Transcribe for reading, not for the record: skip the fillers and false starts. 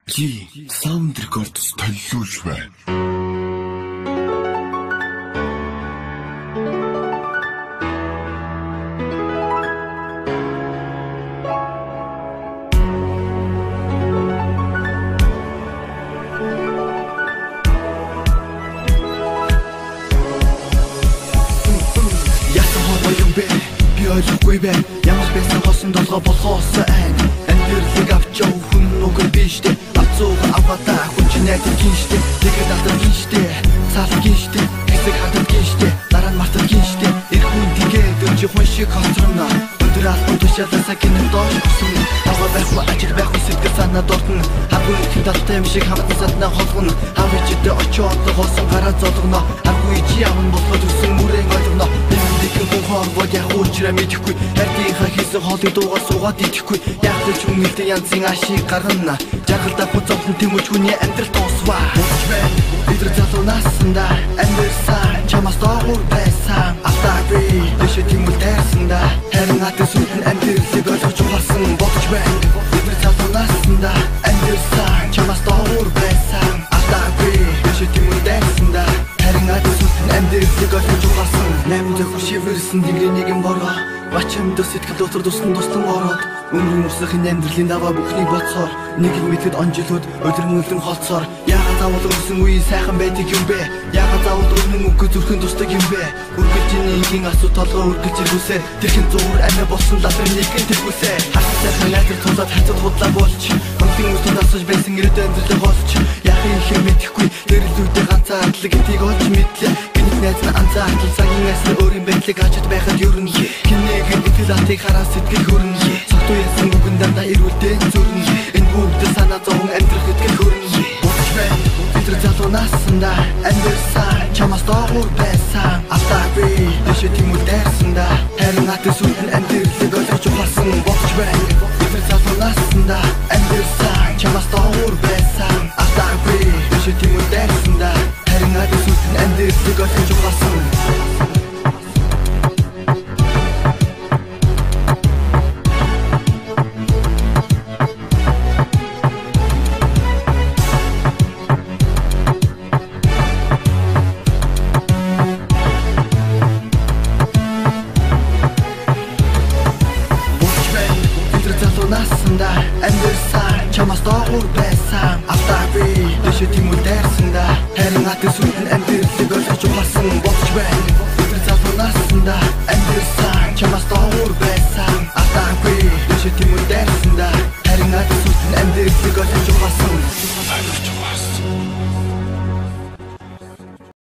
Ji sound record төлөвлөж байна. Яасан хоо юм бэ? Би ойлгохгүй байна. Ямар байсан хосон долгоо болохоос айн. Амьдралыг авч яв хүн нүгэн биштэй. Авцууга аваата хүн ч найдаж гинштэй. Тэгээд автад гинштэй. Цаалт гинштэй. Хэсэг хатад гинштэй. Дараа нь мартад гинштэй. Эр хүн тэгээд өнжи хүн шиг хоцорно. Өндөр албан тушаалаа гинэн доош гусан. Аваа байхгүй ажил байхгүй сэтгэл санаа дортно. Хагуй их талтай юм шиг хамтан саднаа холгоно. Хавчидээ очоод хоосон гараа зодгоно. Хагуй чи явна болоход өсөн мөрэн ойлгоно. Хоолбод яг уучраа мэдэхгүй. Хайртынхаа хийсэн хоолыг дуугаар суугаад идэхгүй. Яг л ч үнэлтэй янзын ашиг гаргана. Жаргалдаа хүзовлон тэмүүж хүний амьдрал дуусваа. Өдөр залуу наснда амьдсан чамаас доогуур байсан. Автаагүй дэшэ тэмүүл тайрсанда. Харин надад сүтэн амьдралыг ойлгож ухаарсан бодож байна. Өдөр залуу наснда амьдсан чамаас доогуур байсан. Автаагүй дэшэ тэмүүл тайрсанда. Харин надад сүтэн амьдралыг ойлгож ухаарсан. Нэмд хөшивэрсэн дигрээ нэгэн бороо. Бачамд сэтгэл дотор тусдан ороод. Өмнө мөсөхийн амьдралын даваа бүхнийг бодсоор. Нэг л мэдэд онжилууд өдөр мөлөн холцоор. Яагаад заавал өрсөн үеийн сайхан байдаг юм бэ? Яагаад заавал өрнөн үгүй зүрхэн тусдаг юм бэ? Үргэлжийн ингийн асуу толгой үргэлж ирвүсээ. Тэрхэн зуур амиа болсон лаврын нэгэн тэрвүсээ. Хасаа сайхан найдвар тулаад хацад худлаа болж. Хонхын үстэн асууж байсан ирээд амьдралыг олж. Яахын ихэ мэдэхгүй. Гэрэлүүдээ ганцаа ардлаг гэдгийг олж мэдлээ. Найз нь анзаарч цагийн асар өөрийн байдлыг хачид байхад ерөн хинэг итгэл атыг хараа сэтгэл хөрн цагт уяасан бүгэн дандаа ирүүлдэн зүрн энэ бүгд санаа зовон амьдрах итгэл хөрн бодож байна өдөр залуу наснда амьдсан чамаас доогуур байсан автаагүй дэшэ тэмүүл дайрсанда харин надад сүтэн амьдралыг ойлгож ухаарсан бодож байна өдөр залуу наснда амьдсан чамаас доогуур байсан автаагүй дэшэ тэмүүл дайрсанда харин надад сүтэн амьдралыг ойлгож ухаарсан. Наснда амьдсан чамаас доогуур байсан автаагүй дэшэ тэмүүл дайрсанда харин надад сүтэн амьдрал